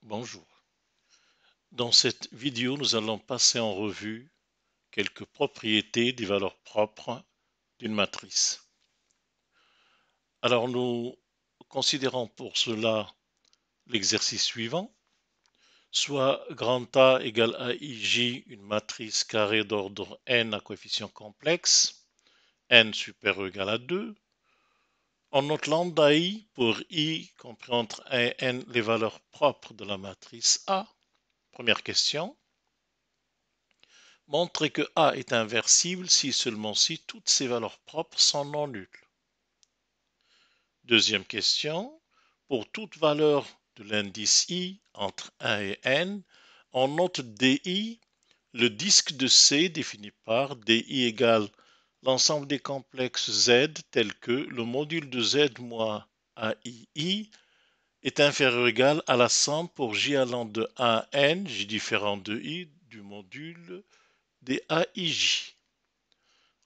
Bonjour. Dans cette vidéo, nous allons passer en revue quelques propriétés des valeurs propres d'une matrice. Alors nous considérons pour cela l'exercice suivant. Soit grand A égale AIJ, une matrice carrée d'ordre n à coefficient complexe, n supérieur ou égal à 2. On note lambda I pour I compris entre A et n les valeurs propres de la matrice A. Première question. Montrer que A est inversible si seulement si toutes ses valeurs propres sont non nulles. Deuxième question. Pour toute valeur de l'indice I entre 1 et n, on note DI, le disque de C défini par DI égale l'ensemble des complexes Z tels que le module de Z moins AII est inférieur ou égal à la somme pour J allant de 1 à n, J différent de I, du module des AIJ.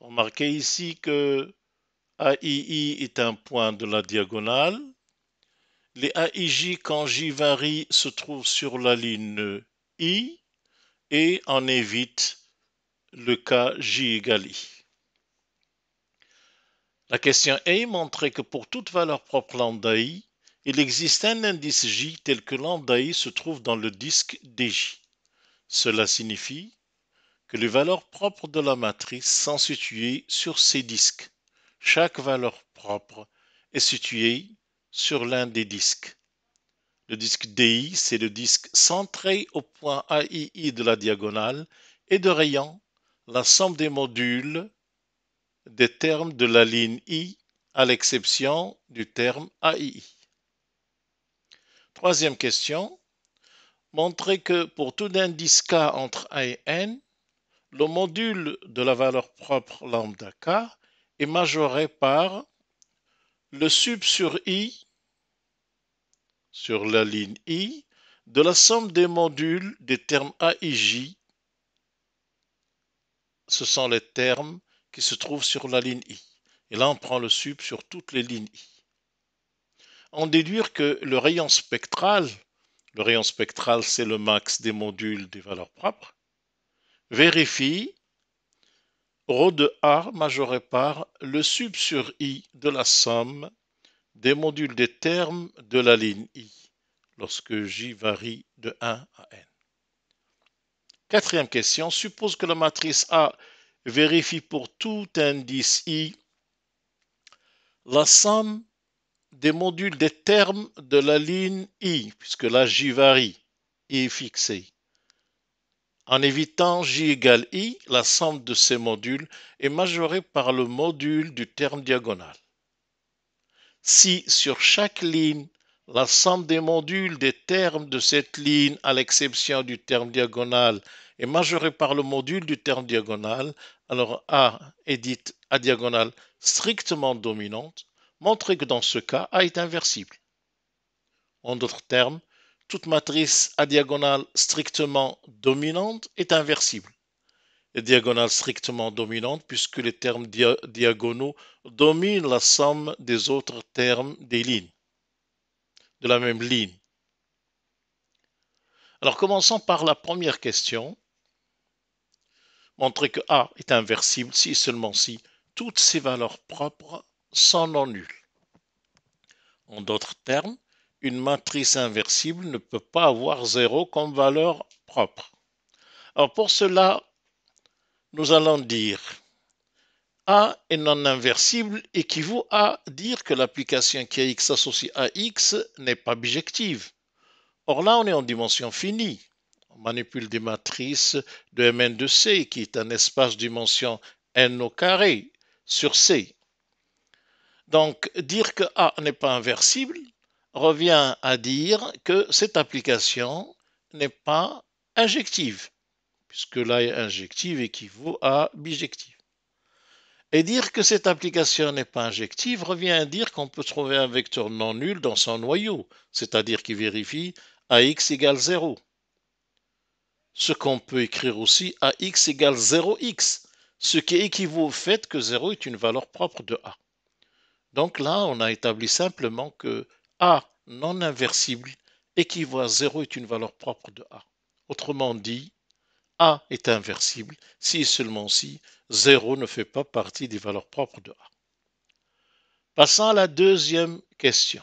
Remarquez ici que AII est un point de la diagonale. Les AIJ, quand J varie, se trouvent sur la ligne I et on évite le cas J égale I. La question A montrait que pour toute valeur propre lambda I, il existe un indice J tel que lambda I se trouve dans le disque DJ. Cela signifie que les valeurs propres de la matrice sont situées sur ces disques. Chaque valeur propre est située sur l'un des disques. Le disque DI, c'est le disque centré au point AII de la diagonale et de rayon, la somme des modules des termes de la ligne I à l'exception du terme AII. Troisième question. Montrer que pour tout indice K entre A et N, le module de la valeur propre lambda K est majoré par le sub sur I, sur la ligne I, de la somme des modules des termes A et J. Ce sont les termes qui se trouvent sur la ligne I. Et là, on prend le sub sur toutes les lignes I. On déduit que le rayon spectral c'est le max des modules des valeurs propres, vérifie ρ de A majoré par le sub sur I de la somme des modules des termes de la ligne I, lorsque J varie de 1 à n. Quatrième question, suppose que la matrice A vérifie pour tout indice I la somme des modules des termes de la ligne I, puisque là J varie, I est fixé. En évitant J égale I, la somme de ces modules est majorée par le module du terme diagonal. Si sur chaque ligne, la somme des modules des termes de cette ligne, à l'exception du terme diagonal, est majorée par le module du terme diagonal, alors A est dite à diagonale strictement dominante, montrez que dans ce cas, A est inversible. En d'autres termes, toute matrice à diagonale strictement dominante est inversible. Et diagonale strictement dominante puisque les termes diagonaux dominent la somme des autres termes des lignes, de la même ligne. Alors commençons par la première question. Montrer que A est inversible si et seulement si toutes ses valeurs propres sont non nulles. En d'autres termes, une matrice inversible ne peut pas avoir 0 comme valeur propre. Alors pour cela, nous allons dire A est non inversible équivaut à dire que l'application qui a x associé à x n'est pas bijective. Or là, on est en dimension finie. On manipule des matrices de Mn de C qui est un espace dimension n au carré sur C. Donc, dire que A n'est pas inversible revient à dire que cette application n'est pas injective, puisque là, injective équivaut à bijective. Et dire que cette application n'est pas injective revient à dire qu'on peut trouver un vecteur non nul dans son noyau, c'est-à-dire qui vérifie AX égale 0. Ce qu'on peut écrire aussi AX égale 0x, ce qui équivaut au fait que 0 est une valeur propre de A. Donc là, on a établi simplement que A non inversible équivaut à 0 est une valeur propre de A. Autrement dit, A est inversible si et seulement si 0 ne fait pas partie des valeurs propres de A. Passons à la deuxième question,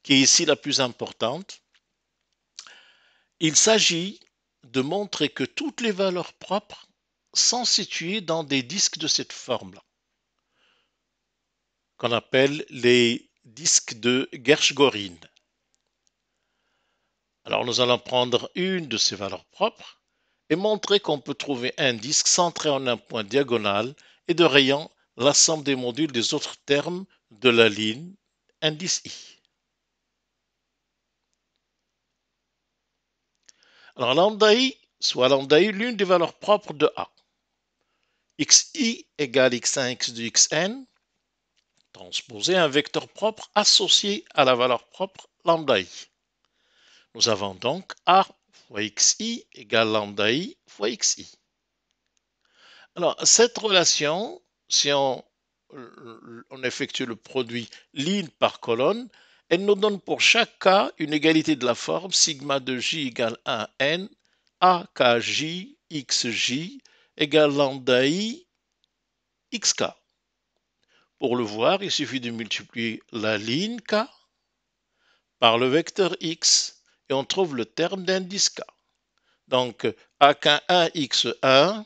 qui est ici la plus importante. Il s'agit de montrer que toutes les valeurs propres sont situées dans des disques de cette forme-là, qu'on appelle les disques de Gershgorin. Alors nous allons prendre une de ces valeurs propres et montrer qu'on peut trouver un disque centré en un point diagonal et de rayant l'ensemble des modules des autres termes de la ligne indice I. Alors lambda I, soit lambda I, l'une des valeurs propres de A. xi égale x1, x2, xn, transposé un vecteur propre associé à la valeur propre lambda I. Nous avons donc A fois xi égale lambda I fois xi. Alors, cette relation, si on effectue le produit ligne par colonne, elle nous donne pour chaque cas une égalité de la forme sigma de j égale 1 n, akj xj égale lambda i xk. Pour le voir, il suffit de multiplier la ligne k par le vecteur x et on trouve le terme d'indice k. Donc, ak1 x1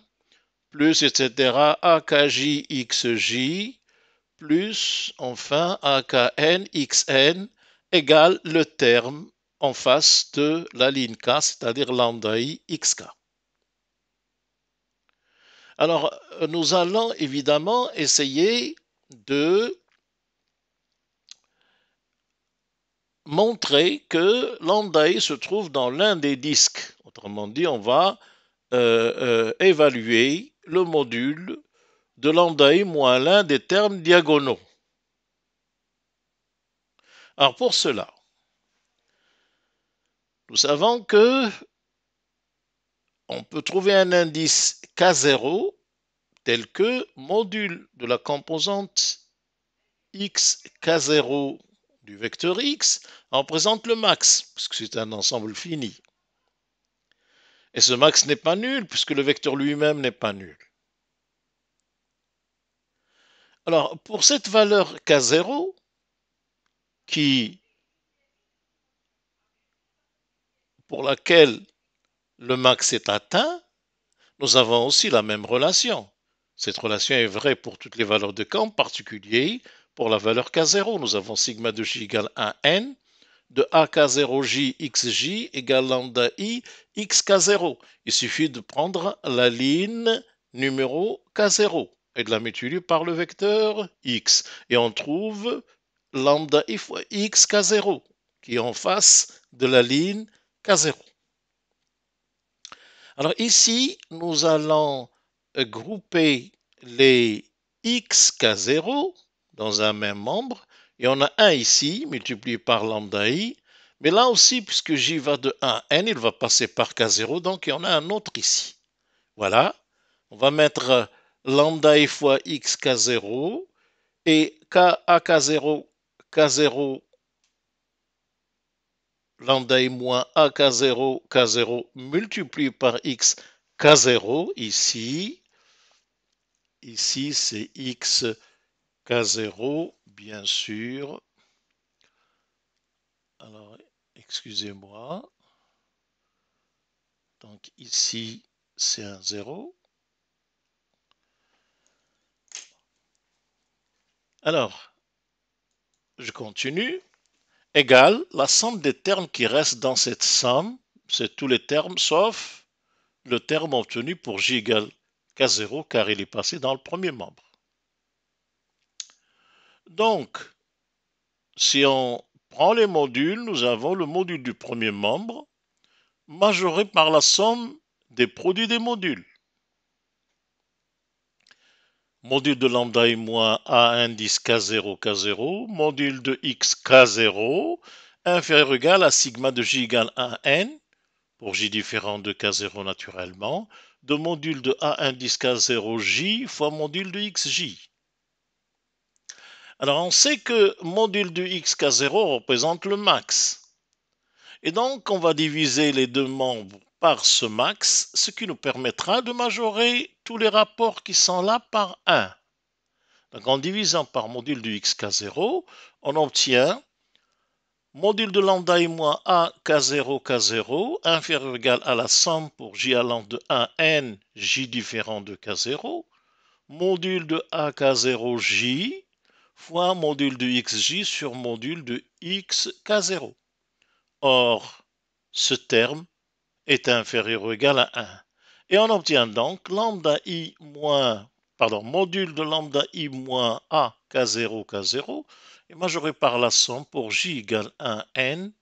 plus etc. akj xj plus enfin akn xn égale le terme en face de la ligne k, c'est-à-dire lambda i xk. Alors, nous allons évidemment essayer de montrer que lambda i se trouve dans l'un des disques. Autrement dit, on va évaluer le module de lambda i moins l'un des termes diagonaux. Alors pour cela, nous savons que on peut trouver un indice K0 tel que module de la composante x K0 du vecteur x représente le max, puisque c'est un ensemble fini. Et ce max n'est pas nul, puisque le vecteur lui-même n'est pas nul. Alors, pour cette valeur K0, pour laquelle le max est atteint, nous avons aussi la même relation. Cette relation est vraie pour toutes les valeurs de K, en particulier pour la valeur K0. Nous avons sigma de j égale 1n, de ak0j xj égale lambda i xk0. Il suffit de prendre la ligne numéro K0 et de la multiplier par le vecteur x. Et on trouve lambda i fois xk0 qui est en face de la ligne K0. Alors ici, nous allons grouper les xk0 dans un même membre. Et on a un ici, multiplié par lambda i. Mais là aussi, puisque j va de 1 à n, il va passer par k0, donc il y en a un autre ici. Voilà. On va mettre lambda i fois xk0 et ak0, k0, lambda i moins ak0, k0 multiplié par x k0 ici. Ici, c'est x k0, bien sûr. Alors, excusez-moi. Donc ici, c'est un 0. Alors, je continue. Égale la somme des termes qui restent dans cette somme, c'est tous les termes sauf le terme obtenu pour j égale k0 car il est passé dans le premier membre. Donc, si on prend les modules, nous avons le module du premier membre majoré par la somme des produits des modules. Module de lambda i moins a indice k0, k0, module de x k0, inférieur ou égal à sigma de j égale 1n, pour j différent de k0 naturellement, de module de a indice k0j fois module de xj. Alors on sait que module de x k0 représente le max. Et donc, on va diviser les deux membres par ce max, ce qui nous permettra de majorer tous les rapports qui sont là par 1. Donc, en divisant par module du xk0, on obtient module de lambda i moins a k0 k0 inférieur ou égal à la somme pour j allant de 1 n j différent de k0, module de a k0 j fois module de xj sur module de x k0. Or, ce terme est inférieur ou égal à 1. Et on obtient donc lambda i moins, module de lambda i moins a k0 k0 est majoré par la somme pour j égale 1 n,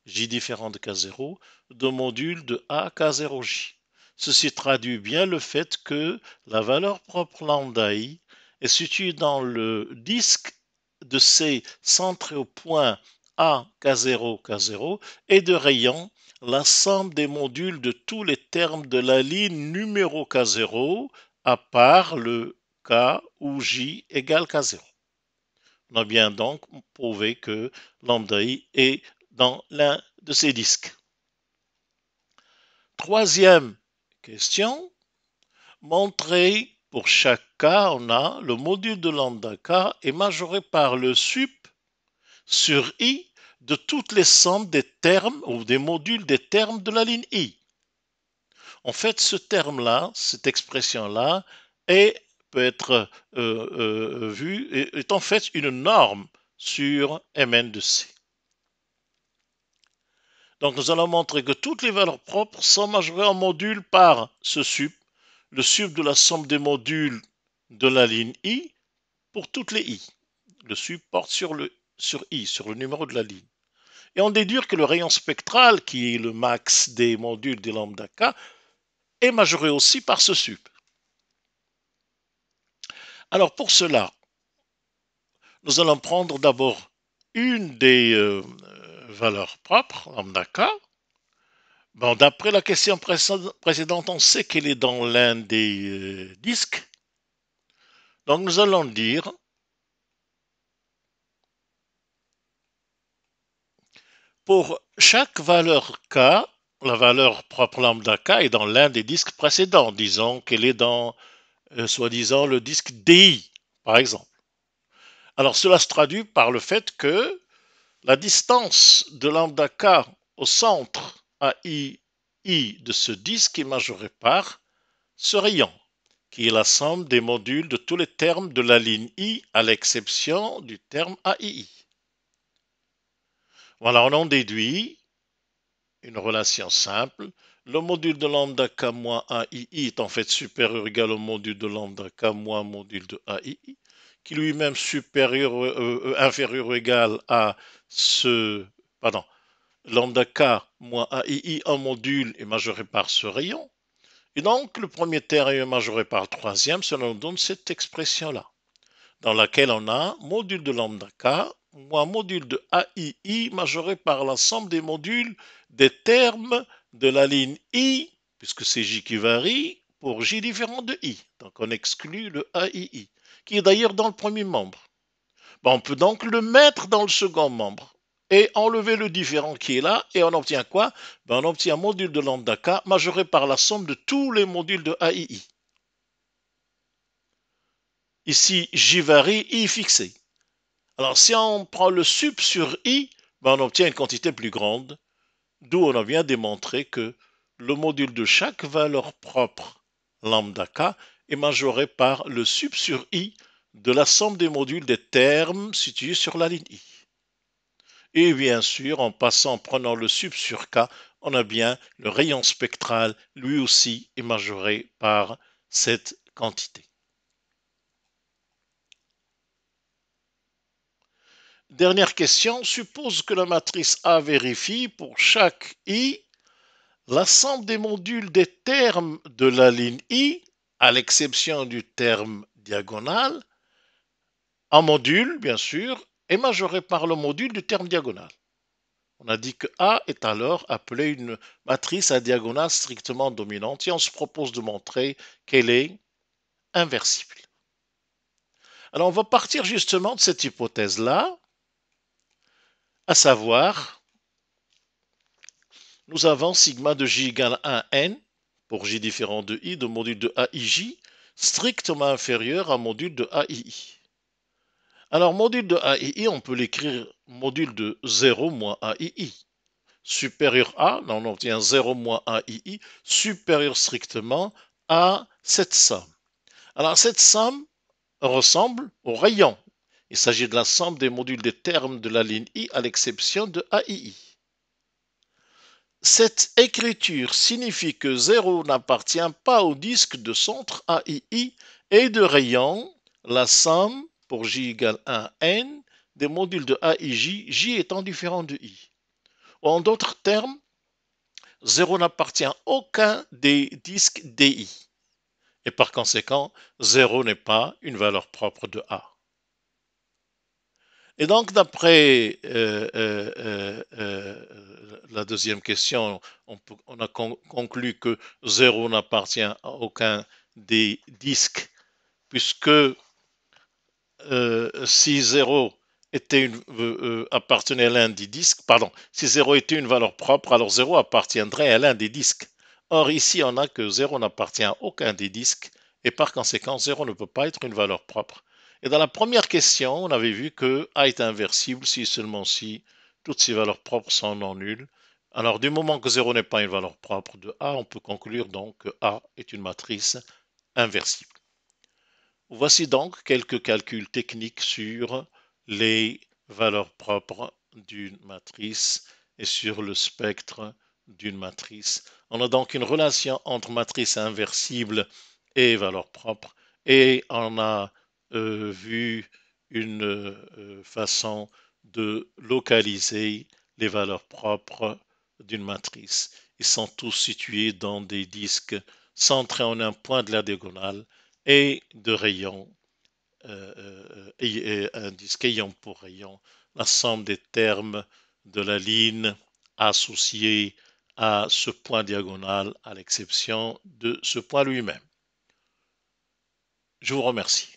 j différent de k0, de module de a k0j. Ceci traduit bien le fait que la valeur propre lambda i est située dans le disque de C centré au point a k0 k0 et de rayon la somme des modules de tous les termes de la ligne numéro K0 à part le K où J égale K0. On a bien donc prouvé que lambda I est dans l'un de ces disques. Troisième question, montrer pour chaque K, on a le module de lambda K est majoré par le sup sur I de toutes les sommes des termes ou des modules des termes de la ligne I. En fait, ce terme-là, cette expression-là, peut être vue, est en fait une norme sur Mn de C. Donc nous allons montrer que toutes les valeurs propres sont majorées en module par ce sup, le sup de la somme des modules de la ligne I pour toutes les I. Le sup porte sur I, sur le numéro de la ligne. Et on déduit que le rayon spectral, qui est le max des modules de lambda K, est majoré aussi par ce sup. Alors pour cela, nous allons prendre d'abord une des valeurs propres, lambda K. Bon, d'après la question précédente, on sait qu'elle est dans l'un des disques. Donc nous allons dire pour chaque valeur K, la valeur propre lambda K est dans l'un des disques précédents. Disons qu'elle est dans, soi-disant, le disque DI, par exemple. Alors cela se traduit par le fait que la distance de lambda K au centre AI de ce disque est majorée par ce rayon, qui est la somme des modules de tous les termes de la ligne I à l'exception du terme AII. Voilà, on en déduit une relation simple. Le module de lambda K moins AII est en fait supérieur ou égal au module de lambda K moins module de AII, qui lui-même inférieur ou égal à lambda K moins AII en module est majoré par ce rayon. Et donc, le premier terme est majoré par le troisième, cela nous donne cette expression-là, dans laquelle on a module de lambda K moins module de AII majoré par la somme des modules des termes de la ligne I, puisque c'est J qui varie, pour J différent de I. Donc, on exclut le AII, qui est d'ailleurs dans le premier membre. Bon, on peut donc le mettre dans le second membre et enlever le différent qui est là, et on obtient quoi? On obtient un module de lambda K majoré par la somme de tous les modules de AII. Ici, J varie, I fixé. Alors, si on prend le sup sur I, on obtient une quantité plus grande, d'où on a bien démontré que le module de chaque valeur propre lambda K est majoré par le sup sur I de la somme des modules des termes situés sur la ligne I. Et bien sûr, en prenant le sup sur K, on a bien le rayon spectral, lui aussi, est majoré par cette quantité. Dernière question, suppose que la matrice A vérifie pour chaque I la somme des modules des termes de la ligne I, à l'exception du terme diagonal, en module, bien sûr, est majoré par le module du terme diagonal. On a dit que A est alors appelée une matrice à diagonale strictement dominante et on se propose de montrer qu'elle est inversible. Alors on va partir justement de cette hypothèse-là, à savoir nous avons sigma de j égale 1 n, pour j différent de i, de module de aij, strictement inférieur à module de aii. Alors, module de aii, on peut l'écrire module de 0 moins aii. Supérieur à, on obtient 0 moins aii, supérieur strictement à cette somme. Alors, cette somme ressemble au rayon. Il s'agit de la somme des modules des termes de la ligne I à l'exception de aii. Cette écriture signifie que 0 n'appartient pas au disque de centre aii et de rayon, la somme pour j égale 1 n des modules de aij, j étant différent de i. En d'autres termes, 0 n'appartient à aucun des disques di. Et par conséquent, 0 n'est pas une valeur propre de A. Et donc, d'après la deuxième question, on a conclu que 0 n'appartient à aucun des disques, puisque si 0 appartenait à l'un des disques, pardon, si 0 était une valeur propre, alors 0 appartiendrait à l'un des disques. Or, ici, on a que 0 n'appartient à aucun des disques, et par conséquent, 0 ne peut pas être une valeur propre. Et dans la première question, on avait vu que A est inversible si seulement si toutes ces valeurs propres sont non nulles. Alors, du moment que 0 n'est pas une valeur propre de A, on peut conclure donc que A est une matrice inversible. Voici donc quelques calculs techniques sur les valeurs propres d'une matrice et sur le spectre d'une matrice. On a donc une relation entre matrice inversible et valeur propre, et on a vu une façon de localiser les valeurs propres d'une matrice. Ils sont tous situés dans des disques centrés en un point de la diagonale et de rayon, et un disque ayant pour rayon la somme des termes de la ligne associée à ce point diagonal, à l'exception de ce point lui-même. Je vous remercie.